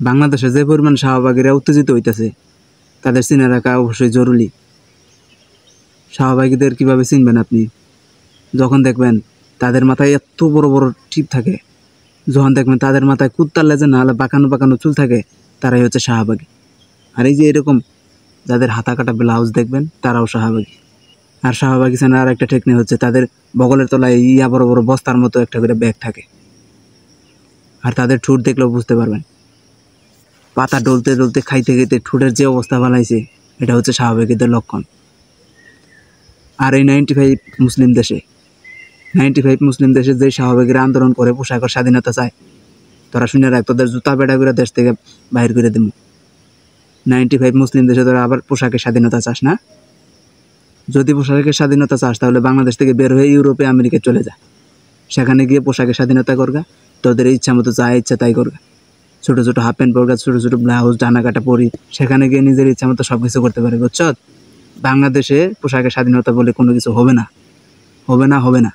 বাংলাদেশে যে পরিমাণ শাহবাগীরা উত্তেজিত হইতেছে তাদের চিনে রাখা অবশ্যই জরুরি। শাহবাগীদের কীভাবে চিনবেন আপনি? যখন দেখবেন তাদের মাথায় এত বড় বড় টিপ থাকে, যখন দেখবেন তাদের মাথায় কুত্তার লেজে না হলে বাঁকানো বাঁকানো চুল থাকে, তারাই হচ্ছে শাহবাগী। আর এই যে এরকম যাদের হাতা কাটা ব্লাউজ দেখবেন তারাও শাহবাগী। আর শাহবাগী চেনার আর একটা টেকনিক হচ্ছে তাদের বগলের তলায় ইয়া বড় বড় বস্তার মতো একটা করে ব্যাগ থাকে। আর তাদের ঠোঁট দেখলেও বুঝতে পারবেন, পাতা ডলতে ডলতে খাইতে খাইতে ঠোঁটের যে অবস্থা বানাইছে এটা হচ্ছে শাহবাগীদের লক্ষণ। আর এই 95 মুসলিম দেশে যে শাহবাগীরা আন্দোলন করে পোশাকের স্বাধীনতা চায়, তোরা শুনে রাখ, তোদের জুতা বেড়া করে দেশ থেকে বাহির করে দেবো। 95 মুসলিম দেশে তোরা আবার পোশাকের স্বাধীনতা চাস না? যদি পোশাকের স্বাধীনতা চাস তাহলে বাংলাদেশ থেকে বের হয়ে ইউরোপে আমেরিকায় চলে যা, সেখানে গিয়ে পোশাকের স্বাধীনতা করগা, তোদের ইচ্ছা মতো যা ইচ্ছা তাই করগা। ছোটো ছোটো হাফ প্যান্ট পরগা, ছোটো ছোটো ব্লাউজ ডানা কাটা পরি, সেখানে গিয়ে নিজের ইচ্ছা মতো সব কিছু করতে পারে, বুঝছ? বাংলাদেশে পোশাকের স্বাধীনতা বলে কোনো কিছু হবে না।